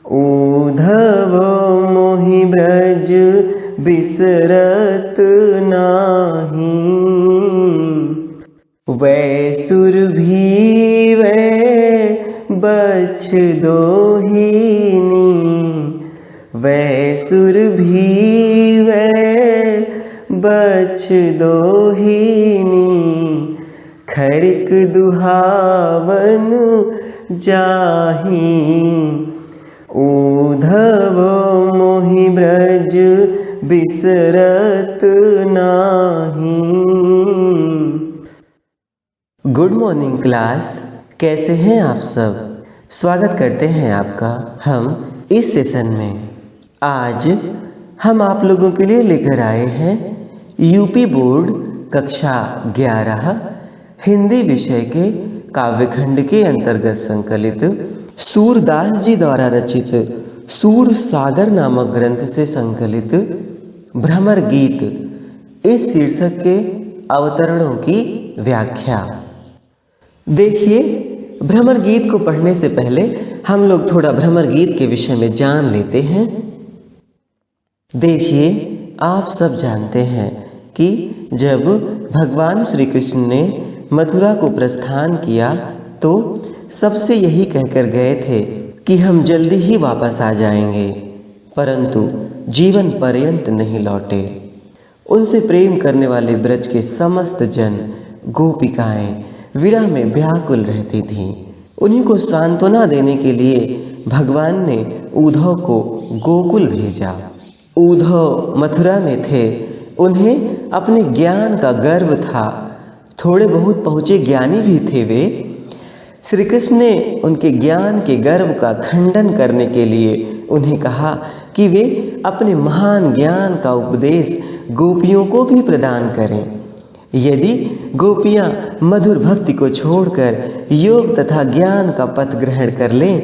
उद्धव मोहि ब्रज बिसरत नाही। वैसुर भी वै बछ दोहिनी। वैसुर भी वै बछ दोहिनी। खरिक दुहावन जाहि। उद्धव मोहि ब्रज बिसरत नाही। गुड मॉर्निंग क्लास, कैसे हैं आप सब। स्वागत करते हैं आपका हम इस सेशन में। आज हम आप लोगों के लिए लेकर आए हैं यूपी बोर्ड कक्षा 11 हिंदी विषय के काव्यखंड के अंतर्गत संकलित सूरदास जी द्वारा रचित सूर सागर नामक ग्रंथ से संकलित भ्रमर गीत इस शीर्षक के अवतरणों की व्याख्या। देखिए, भ्रमर गीत को पढ़ने से पहले हम लोग थोड़ा भ्रमर गीत के विषय में जान लेते हैं। देखिए, आप सब जानते हैं कि जब भगवान श्री कृष्ण ने मथुरा को प्रस्थान किया तो सबसे यही कहकर गए थे कि हम जल्दी ही वापस आ जाएंगे, परंतु जीवन पर्यंत नहीं लौटे। उनसे प्रेम करने वाले ब्रज के समस्त जन गोपिकाएं विरह में व्याकुल रहती थीं। उन्हीं को सांत्वना देने के लिए भगवान ने उद्धव को गोकुल भेजा। उद्धव मथुरा में थे, उन्हें अपने ज्ञान का गर्व था, थोड़े बहुत पहुँचे ज्ञानी भी थे वे। श्री कृष्ण ने उनके ज्ञान के गर्व का खंडन करने के लिए उन्हें कहा कि वे अपने महान ज्ञान का उपदेश गोपियों को भी प्रदान करें। यदि गोपियां मधुर भक्ति को छोड़कर योग तथा ज्ञान का पथ ग्रहण कर लें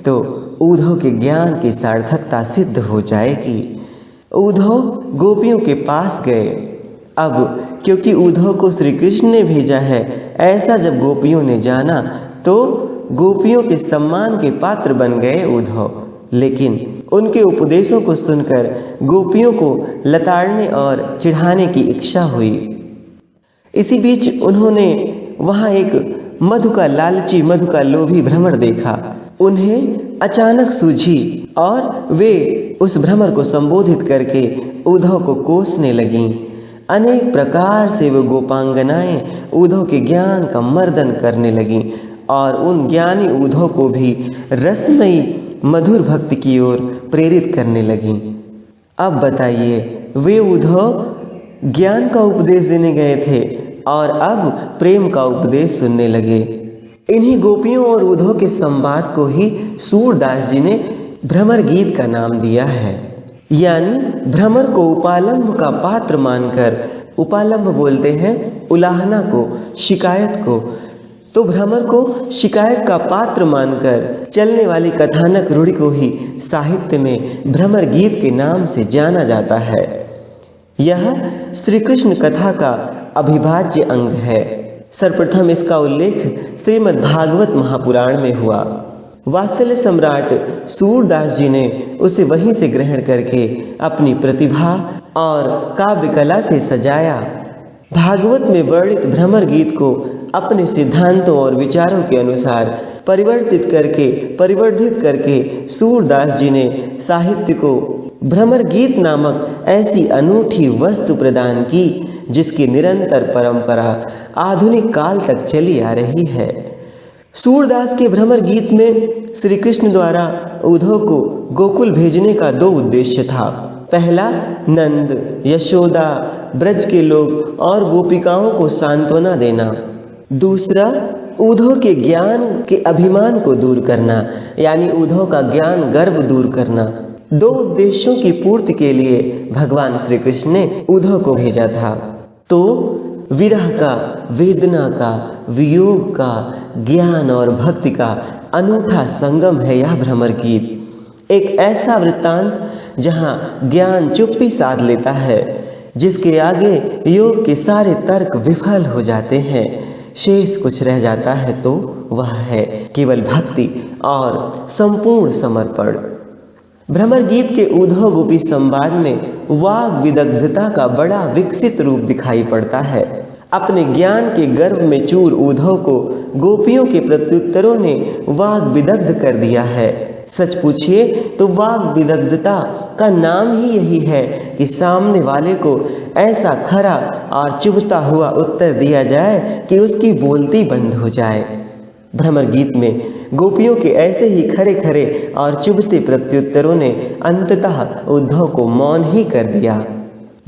तो उद्धव के ज्ञान की सार्थकता सिद्ध हो जाएगी। उद्धव गोपियों के पास गए। अब क्योंकि उद्धव को श्री कृष्ण ने भेजा है, ऐसा जब गोपियों ने जाना तो गोपियों के सम्मान के पात्र बन गए उद्धव। लेकिन उनके उपदेशों को सुनकर गोपियों को लताड़ने और चिढ़ाने की इच्छा हुई। इसी बीच उन्होंने वहां एक मधु का लालची, मधु का लोभी भ्रमर देखा। उन्हें अचानक सूझी और वे उस भ्रमर को संबोधित करके उद्धव को कोसने लगीं। अनेक प्रकार से वो गोपांगनाएं उद्धव के ज्ञान का मर्दन करने लगीं और उन ज्ञानी उद्धव को भी रसमयी मधुर भक्ति की ओर प्रेरित करने लगीं। अब बताइए, वे उद्धव ज्ञान का उपदेश देने गए थे और अब प्रेम का उपदेश सुनने लगे। इन्हीं गोपियों और उद्धव के संवाद को ही सूरदास जी ने भ्रमर गीत का नाम दिया है। यानी भ्रमर को उपालंभ का पात्र मानकर, उपालंभ बोलते हैं उलाहना को, शिकायत को, तो भ्रमर को शिकायत का पात्र मानकर चलने वाली कथानक रूढ़ि को ही साहित्य में भ्रमर गीत के नाम से जाना जाता है। यह श्री कृष्ण कथा का अविभाज्य अंग है। सर्वप्रथम इसका उल्लेख श्रीमद् भागवत महापुराण में हुआ। वात्सल्य सम्राट सूरदास जी ने उसे वहीं से ग्रहण करके अपनी प्रतिभा और काव्य कला से सजाया। भागवत में वर्णित भ्रमर गीत को अपने सिद्धांतों और विचारों के अनुसार परिवर्धित करके सूरदास जी ने साहित्य को भ्रमर गीत नामक ऐसी अनूठी वस्तु प्रदान की जिसकी निरंतर परंपरा आधुनिक काल तक चली आ रही है। सूरदास के भ्रमर गीत में श्री कृष्ण द्वारा उद्धव को गोकुल भेजने का दो उद्देश्य था। पहला, नंद, यशोदा, ब्रज के लोग और गोपिकाओं को सांत्वना देना। दूसरा, उद्धव के ज्ञान के अभिमान को दूर करना, यानी उद्धव का ज्ञान गर्व दूर करना। दो उद्देश्यों की पूर्ति के लिए भगवान श्री कृष्ण ने उद्धव को भेजा था। तो विरह का, वेदना का, वियोग का, ज्ञान और भक्ति का अनूठा संगम है यह भ्रमर गीत। एक ऐसा वृत्तांत जहाँ ज्ञान चुप्पी साध लेता है, जिसके आगे योग के सारे तर्क विफल हो जाते हैं। शेष कुछ रह जाता है तो वह है केवल भक्ति और संपूर्ण समर्पण। भ्रमर गीत के उद्धव गोपी संवाद में वाग विदग्धता का बड़ा विकसित रूप दिखाई पड़ता है। अपने ज्ञान के गर्भ में चूर उद्धव को गोपियों के प्रत्युत्तरों ने वाग विदग्ध कर दिया है। सच पूछिए तो वाग विदग्धता का नाम ही यही है कि सामने वाले को ऐसा खरा और चुभता हुआ उत्तर दिया जाए कि उसकी बोलती बंद हो जाए। भ्रमर गीत में गोपियों के ऐसे ही खरे खरे और चुभते प्रत्युत्तरों ने अंततः उद्धव को मौन ही कर दिया।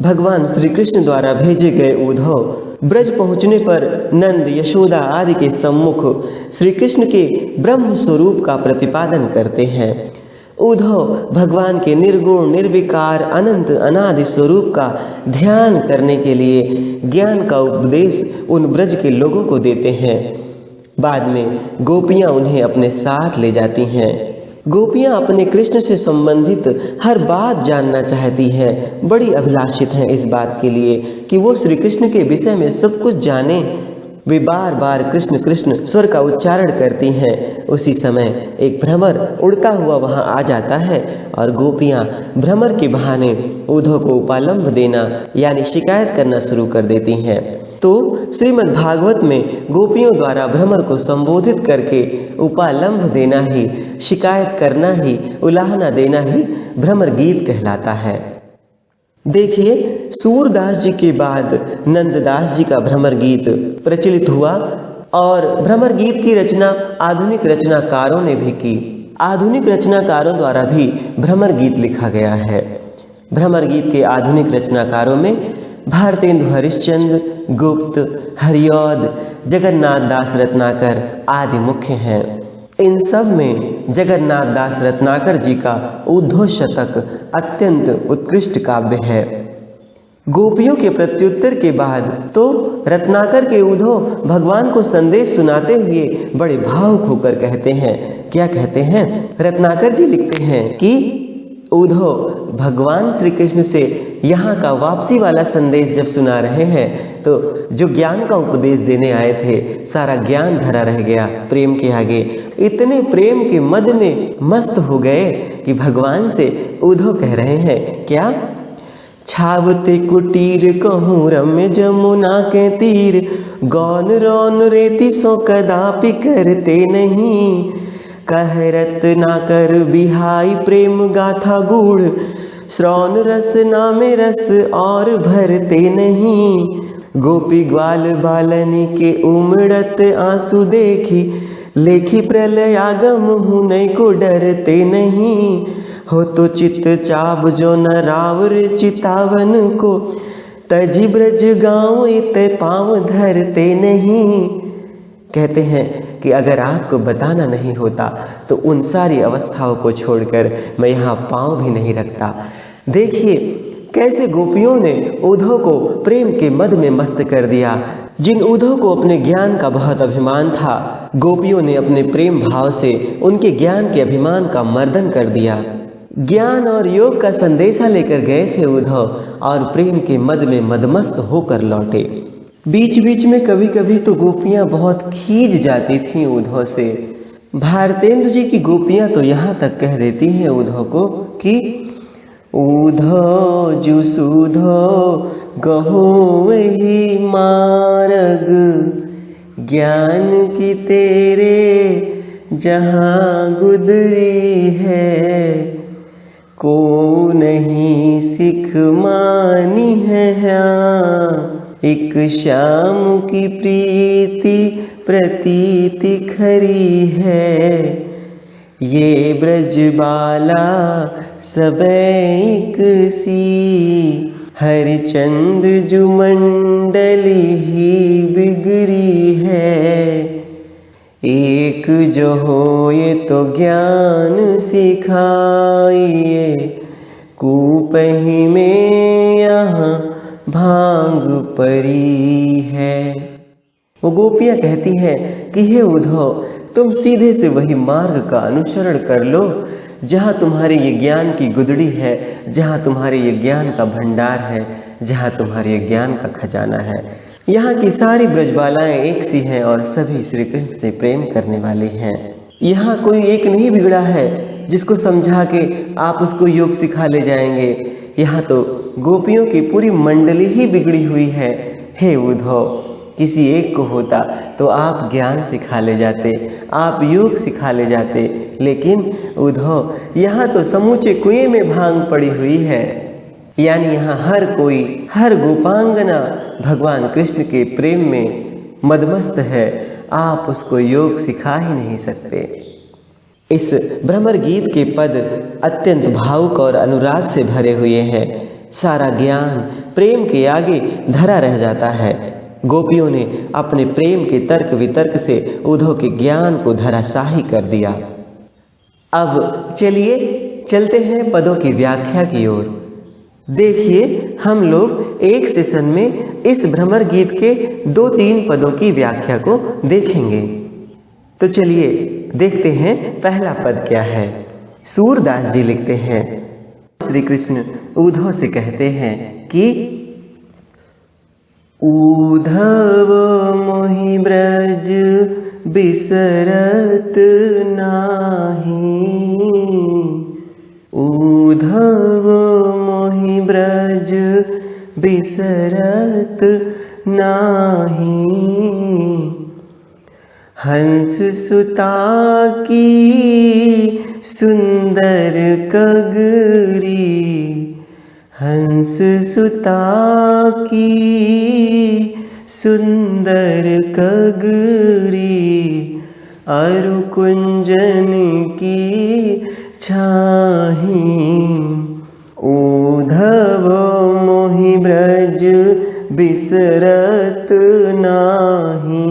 भगवान श्री कृष्ण द्वारा भेजे गए उद्धव ब्रज पहुंचने पर नंद, यशोदा आदि के सम्मुख श्री कृष्ण के ब्रह्म स्वरूप का प्रतिपादन करते हैं। उद्धव भगवान के निर्गुण, निर्विकार, अनंत, अनादि स्वरूप का ध्यान करने के लिए ज्ञान का उपदेश उन ब्रज के लोगों को देते हैं। बाद में गोपियां उन्हें अपने साथ ले जाती हैं। गोपियां अपने कृष्ण से संबंधित हर बात जानना चाहती हैं, बड़ी अभिलाषित हैं इस बात के लिए कि वो श्री कृष्ण के विषय में सब कुछ जाने। वे बार बार कृष्ण कृष्ण स्वर का उच्चारण करती हैं। उसी समय एक भ्रमर उड़ता हुआ वहां आ जाता है और गोपियां भ्रमर के बहाने उद्धव को उपालंभ देना यानी शिकायत करना शुरू कर देती हैं। तो श्रीमद् भागवत में गोपियों द्वारा भ्रमर को संबोधित करके उपालंभ देना ही, शिकायत करना ही, उलाहना देना ही भ्रमर गीत कहलाता है। देखिए, सूरदास जी के बाद नंददास जी का भ्रमर गीत प्रचलित हुआ और भ्रमर गीत की रचना आधुनिक रचनाकारों ने भी की। आधुनिक रचनाकारों द्वारा भी भ्रमर गीत लिखा गया है। भ्रमर गीत के आधुनिक रचनाकारों में भारतेंदु हरिश्चंद्र, गुप्त, हरिऔध, जगन्नाथ दास रत्नाकर आदि मुख्य हैं। इन सब में जगन्नाथ दास रत्नाकर जी का उद्धव शतक अत्यंत उत्कृष्ट काव्य है। गोपियों के प्रत्युत्तर के बाद तो रत्नाकर के उद्धव भगवान को संदेश सुनाते हुए बड़े भावुक होकर कहते हैं। क्या कहते हैं? रत्नाकर जी लिखते हैं कि उद्धव भगवान श्री कृष्ण से यहाँ का वापसी वाला संदेश जब सुना रहे हैं तो जो ज्ञान का उपदेश देने आए थे सारा ज्ञान धरा रह गया प्रेम के आगे। इतने प्रेम के मद में मस्त हो गए कि भगवान से उद्धव कह रहे हैं क्या? छावते कुटीर कहूँ रम्य जमुना के तीर, गौन रौन रेति सो कदापि करते नहीं। कह रत्नाकर बिहाई प्रेम गाथा गूढ़, श्रवण रस नामे रस और भरते नहीं। गोपी ग्वाल बालनी के उमड़त आंसू देखी, लेखी प्रलयागम हुनै को डरते नहीं। हो तो चित चाब जो न रावर चितावन को, तजी ब्रज गाँव इत पाँव धरते नहीं। कहते हैं कि अगर आपको बताना नहीं होता तो उन सारी अवस्थाओं को छोड़कर मैं यहाँ पाँव भी नहीं रखता। देखिए कैसे गोपियों ने उद्धव को प्रेम के मद में मस्त कर दिया। जिन उद्धव को अपने ज्ञान का बहुत अभिमान था, गोपियों ने अपने प्रेम भाव से उनके ज्ञान के अभिमान का मर्दन कर दिया। ज्ञान और योग का संदेशा लेकर गए थे उद्धव और प्रेम के मद में मदमस्त होकर लौटे। बीच बीच में कभी कभी तो गोपियां बहुत खींच जाती थीं उद्धव से। भारतेंदु जी की गोपियां तो यहाँ तक कह देती हैं उद्धव को कि उद्धव जु सुधो गहो वही मार्ग, ज्ञान की तेरे जहाँ गुदरी है। को नहीं सिख मानी है हाँ, एक शाम की प्रीति प्रतीति खरी है। ये ब्रजबाला सबैक सी, हरिचंद्र जुमंडली ही बिगड़ी है। एक जो हो ये तो ज्ञान सिखाइए, कूपही में यहाँ भांग परी है। वो गोपियां कहती हैं कि हे उद्धव, तुम सीधे से वही मार्ग का अनुसरण कर लो जहाँ तुम्हारे ये ज्ञान की गुदड़ी है, जहाँ तुम्हारे ये ज्ञान का भंडार है, जहाँ तुम्हारे ये ज्ञान का खजाना है। यहाँ की सारी ब्रजबालाएं एक सी हैं और सभी श्री कृष्ण से प्रेम करने वाले हैं। यहाँ कोई एक नहीं बिगड़ा है, जिसको समझा के आप उसको योग सिखा ले जाएंगे। यहाँ तो गोपियों की पूरी मंडली ही बिगड़ी हुई है। हे उद्धव, किसी एक को होता तो आप ज्ञान सिखा ले जाते, आप योग सिखा ले जाते, लेकिन उद्धव यहाँ तो समूचे कुएं में भांग पड़ी हुई है। यानी यहाँ हर कोई, हर गोपांगना भगवान कृष्ण के प्रेम में मदमस्त है, आप उसको योग सिखा ही नहीं सकते। इस भ्रमर गीत के पद अत्यंत भावुक और अनुराग से भरे हुए हैं। सारा ज्ञान प्रेम के आगे धरा रह जाता है। गोपियों ने अपने प्रेम के तर्क वितर्क से उद्धव के ज्ञान को धराशाही कर दिया। अब चलिए चलते हैं पदों की व्याख्या की ओर। देखिए, हम लोग एक सेशन में इस भ्रमर गीत के 2-3 पदों की व्याख्या को देखेंगे। तो चलिए देखते हैं पहला पद क्या है। सूरदास जी लिखते हैं, श्री कृष्ण उद्धव से कहते हैं कि उद्धव मोहि ब्रज बिसरत नाही, उद्धव मोहि ब्रज बिसरत नाही, हंस सुता की सुंदर कगरी, हंस सुता की सुंदर कगरी, अरु कुंजन की छाही, उद्धव मोहि ब्रज बिसरत नाही,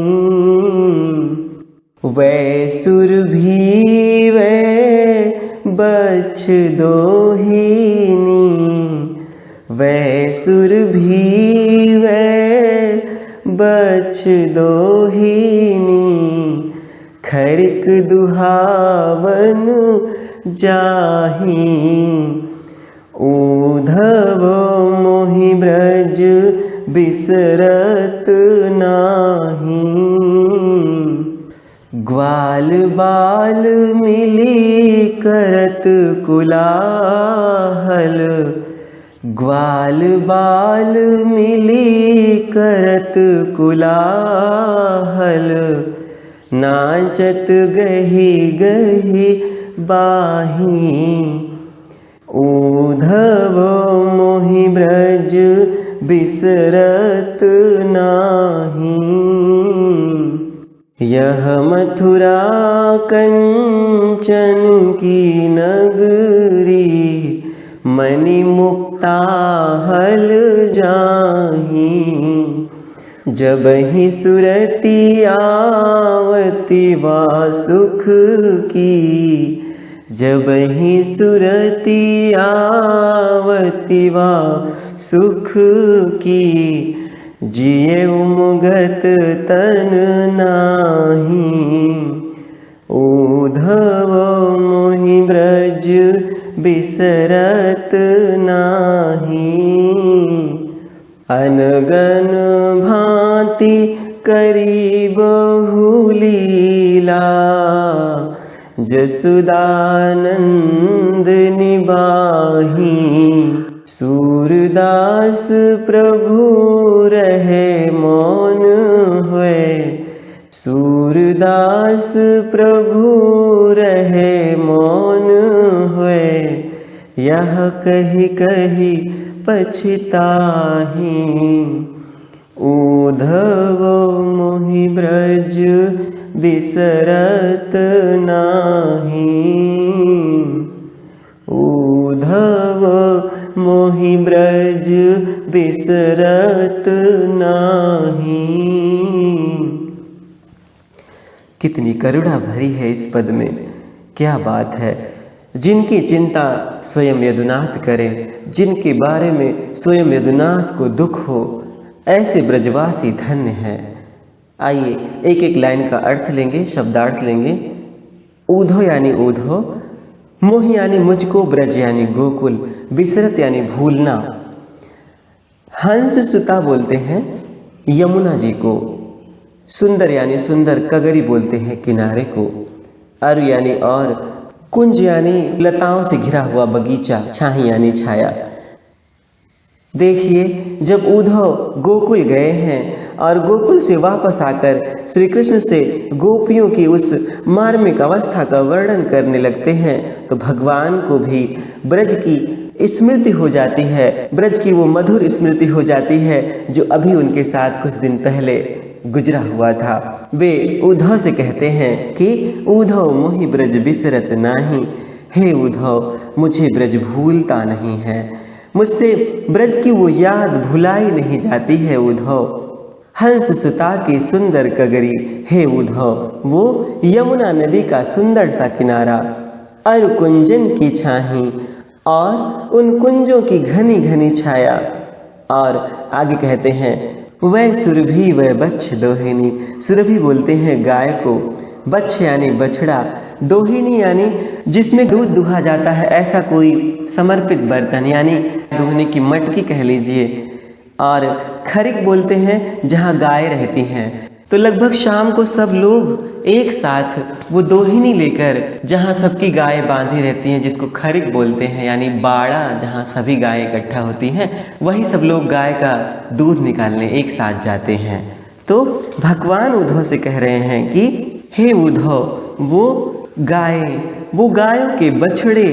वै सुर भी वै बछ दोहिनी, वै सुर भी वै बछ दोहिनी, खरिक दुहावन जाही, उद्धव मोहि ब्रज बिसरत नाही, ग्वाल बाल मिली करत कुलाहल, ग्वाल बाल मिली करत कुलाहल, नाचत गही गही बाही, उद्धव मोहि ब्रज बिसरत नाही, यह मथुरा कंचन की नगरी, मणि मुक्ता हल जाही, जबहि सुरती आवती वा सुख की, जबहि सुरती आवती वा सुख की, जिये उमगत तन नाही, उद्धव मोहि ब्रज बिसरत नाही, अनगन भांति करी बहुलीला, जसुदानंद निबाही, सूरदास प्रभु रहे मौन हुए, सूरदास प्रभु रहे मौन हुए, यह कही कही पछताही, उद्धव मोहि ब्रज बिसरत नाही, उद्धव मोहि ब्रज बिसरत नाही। कितनी करुणा भरी है इस पद में, क्या बात है। जिनकी चिंता स्वयं यदुनाथ करें, जिनके बारे में स्वयं यदुनाथ को दुख हो, ऐसे ब्रजवासी धन्य हैं। आइए एक एक लाइन का अर्थ लेंगे, शब्दार्थ लेंगे। ऊधो यानी ऊधो, मोह यानी मुझको, ब्रज यानी गोकुल, बिसरत यानी भूलना। हंस सुता बोलते हैं यमुना जी को, सुंदर यानी सुंदर, कगरी बोलते हैं किनारे को, अरु यानी और, कुंज यानी लताओं से घिरा हुआ बगीचा, छाही यानी छाया। देखिए, जब उद्धव गोकुल गए हैं और गोकुल से वापस आकर श्री कृष्ण से गोपियों की उस मार्मिक अवस्था का वर्णन करने लगते हैं तो भगवान को भी ब्रज की स्मृति हो जाती है, ब्रज की वो मधुर स्मृति हो जाती है जो अभी उनके साथ कुछ दिन पहले गुजरा हुआ था। वे उद्धव से कहते हैं कि उद्धव मोहि ब्रज बिसरत नाही, हे उद्धव मुझे ब्रज भूलता नहीं है, मुझसे ब्रज की वो याद भुलाई नहीं जाती है उद्धव। हंस सुता की सुंदर कगरी, हे उद्धव वो यमुना नदी का सुंदर सा किनारा, अर कुंजन की छाही और उन कुंजों की घनी घनी छाया। और आगे कहते हैं वह सुरभि वह बच्छ दोहिनी, सुरभि बोलते हैं गाय को, बच्छ यानी बछड़ा, दोहिनी यानी जिसमें दूध दुहा जाता है ऐसा कोई समर्पित बर्तन यानी दुहने की मटकी कह लीजिए, और खरिक बोलते हैं जहाँ गाय रहती हैं। तो लगभग शाम को सब लोग एक साथ वो दोहिनी लेकर जहाँ सबकी गाय बांधी रहती हैं, जिसको खरिक बोलते हैं यानी बाड़ा, जहाँ सभी गाय इकट्ठा होती हैं, वही सब लोग गाय का दूध निकालने एक साथ जाते हैं। तो भगवान उद्धव से कह रहे हैं कि हे उद्धव वो गायों के बछड़े,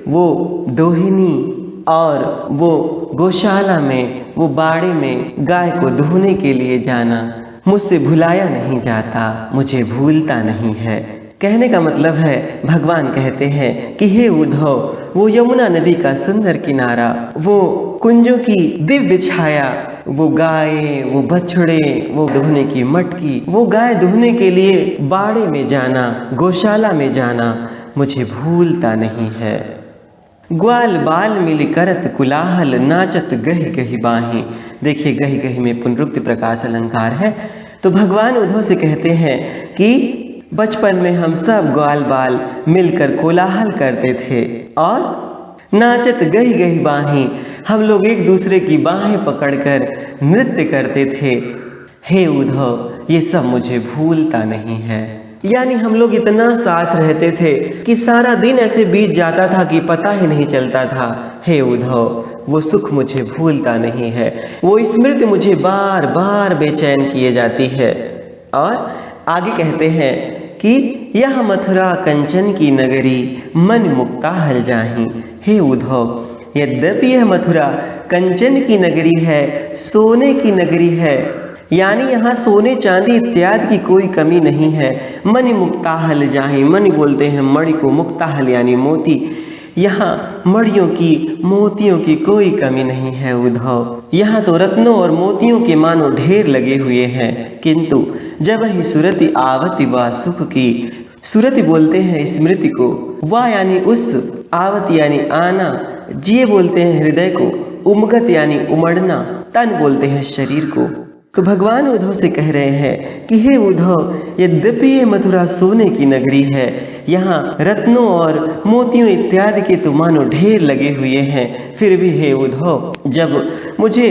वो दोहिनी और वो गौशाला में, वो बाड़े में गाय को दुहने के लिए जाना मुझसे भुलाया नहीं जाता, मुझे भूलता नहीं है। कहने का मतलब है भगवान कहते हैं कि हे उद्धव वो यमुना नदी का सुंदर किनारा, वो कुंजों की दिव्य छाया, वो गाय, वो बछड़े, वो दुहने की मटकी, वो गाय दुहने के लिए बाड़े में जाना, गौशाला में जाना मुझे भूलता नहीं है। ग्वाल बाल मिल करत कुलाहल, नाचत गही गही बाही। देखिए, गही गही में पुनरुक्ति प्रकाश अलंकार है। तो भगवान उद्धव से कहते हैं कि बचपन में हम सब ग्वाल बाल मिलकर कोलाहल करते थे और नाचत गही गही बाही, हम लोग एक दूसरे की बाहें पकड़कर नृत्य करते थे। हे उद्धव ये सब मुझे भूलता नहीं है। यानी हम लोग इतना साथ रहते थे कि सारा दिन ऐसे बीत जाता था कि पता ही नहीं चलता था। हे उद्धव वो सुख मुझे भूलता नहीं है, वो स्मृति मुझे बार बार बेचैन किए जाती है। और आगे कहते हैं कि यह मथुरा कंचन की नगरी, मन मुक्ता हल जाही। हे उद्धव यद्यपि यह मथुरा कंचन की नगरी है, सोने की नगरी है, यानी यहाँ सोने चांदी इत्यादि की कोई कमी नहीं है। मणि मुक्ताहल जाहि, मणि बोलते हैं मणि को, मुक्ताहल यानी मोती, यहाँ मणियों की, मोतियों की कोई कमी नहीं है उद्धव। यहाँ तो रत्नों और मोतियों के मानो ढेर लगे हुए हैं, किंतु जब ही सुरति आवति वा सुख की, सुरति बोलते हैं स्मृति को, वाह यानी उस, आवति यानी आना, जिये बोलते हैं हृदय को, उमगत यानी उमड़ना, तन बोलते हैं शरीर को। तो भगवान उद्धव से कह रहे हैं कि हे उद्धव यद्यपि ये मथुरा सोने की नगरी है, यहाँ रत्नों और मोतियों इत्यादि के तो मानो ढेर लगे हुए हैं, फिर भी हे उद्धव जब मुझे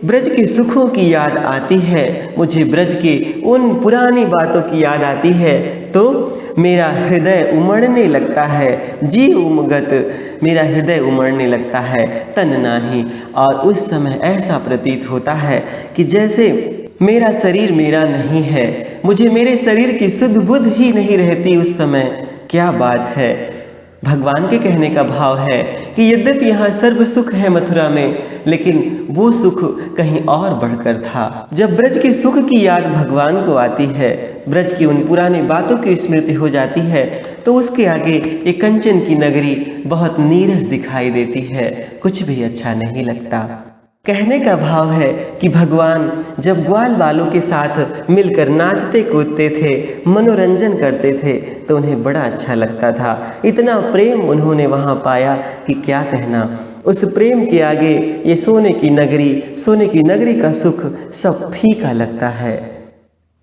ब्रज के सुखों की याद आती है, मुझे ब्रज के उन पुरानी बातों की याद आती है, तो मेरा हृदय उमड़ने लगता है, जी उमगत, मेरा हृदय उमड़ने लगता है, तन नाही। और उस समय ऐसा प्रतीत होता है कि जैसे मेरा शरीर मेरा नहीं है, मुझे मेरे शरीर की सुध बुध ही नहीं रहती उस समय। क्या बात है। भगवान के कहने का भाव है कि यद्यपि यहाँ सर्व सुख है मथुरा में, लेकिन वो सुख कहीं और बढ़कर था। जब ब्रज के सुख की याद भगवान को आती है, ब्रज की उन पुरानी बातों की स्मृति हो जाती है, तो उसके आगे एक कंचन की नगरी बहुत नीरस दिखाई देती है, कुछ भी अच्छा नहीं लगता। कहने का भाव है कि भगवान जब ग्वाल बालों के साथ मिलकर नाचते कूदते थे, मनोरंजन करते थे, तो उन्हें बड़ा अच्छा लगता था। इतना प्रेम उन्होंने वहाँ पाया कि क्या कहना। उस प्रेम के आगे ये सोने की नगरी का सुख सब फीका लगता है।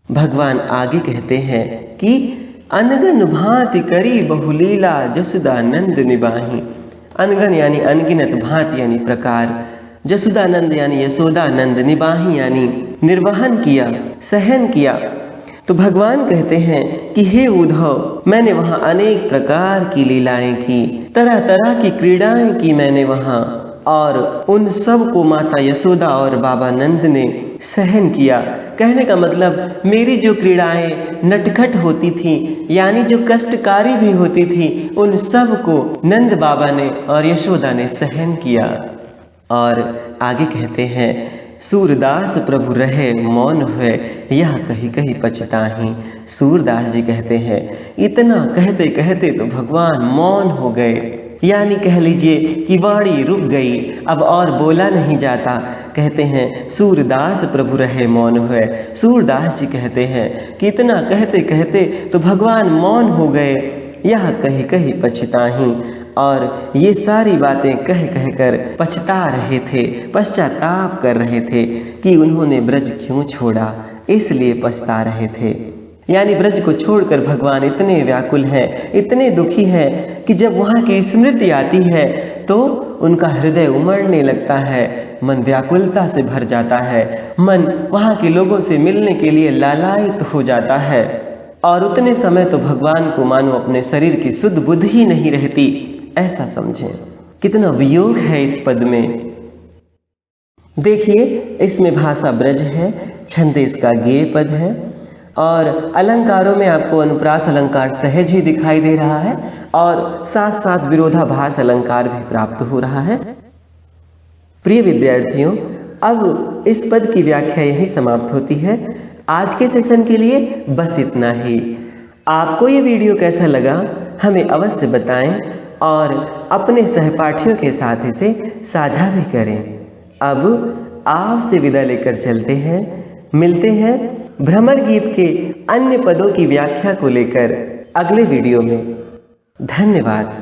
भगवान आगे कहते हैं कि अनगन भांति करी बहुलीला जसुदानंद निबाही। अनगन यानी अनगिनत, भांति यानी प्रकार, जसुदानंद यानी यशोदानंद, निबाही यानी निर्वहन किया, सहन किया। तो भगवान कहते हैं कि हे उद्धव, मैंने वहाँ अनेक प्रकार की लीलाएं की, तरह तरह की क्रीड़ाएं की मैंने वहाँ, और उन सब को माता यशोदा और बाबा नंद ने सहन किया। कहने का मतलब मेरी जो क्रीड़ाएं नटखट होती थी, यानी जो कष्टकारी भी होती थी, उन सब को नंद बाबा ने और यशोदा ने सहन किया। और आगे कहते हैं, सूरदास प्रभु रहे मौन हुए, यह कही कही पछताही। सूरदास जी कहते हैं इतना कहते कहते तो भगवान मौन हो गए, यानी कह लीजिए कि वाणी रुक गई, अब और बोला नहीं जाता। कहते हैं सूरदास प्रभु रहे मौन हुए। सूरदास जी कहते हैं कि इतना कहते कहते तो भगवान मौन हो गए, यह कही कही पछताही। और ये सारी बातें कह कह कर पछता रहे थे, पश्चाताप कर रहे थे कि उन्होंने ब्रज क्यों छोड़ा, इसलिए पछता रहे थे। यानी ब्रज को छोड़कर भगवान इतने व्याकुल हैं, इतने दुखी हैं कि जब वहाँ की स्मृति आती है तो उनका हृदय उमड़ने लगता है, मन व्याकुलता से भर जाता है, मन वहाँ के लोगों से मिलने के लिए लालायित हो जाता है। और उतने समय तो भगवान को मानो अपने शरीर की शुद्ध बुद्धि ही नहीं रहती, ऐसा समझें। कितना वियोग है इस पद में। देखिए, इसमें भाषा ब्रज है, छंद इसका गेय पद है, और अलंकारों में आपको अनुप्रास अलंकार सहज ही दिखाई दे रहा है, और साथ साथ विरोधाभास अलंकार भी प्राप्त हो रहा है। प्रिय विद्यार्थियों, अब इस पद की व्याख्या यही समाप्त होती है। आज के सेशन के लिए बस इतना ही। आपको ये वीडियो कैसा लगा हमें अवश्य बताएं, और अपने सहपाठियों के साथ इसे साझा भी करें। अब आपसे विदा लेकर चलते हैं, मिलते हैं भ्रमर गीत के अन्य पदों की व्याख्या को लेकर अगले वीडियो में। धन्यवाद।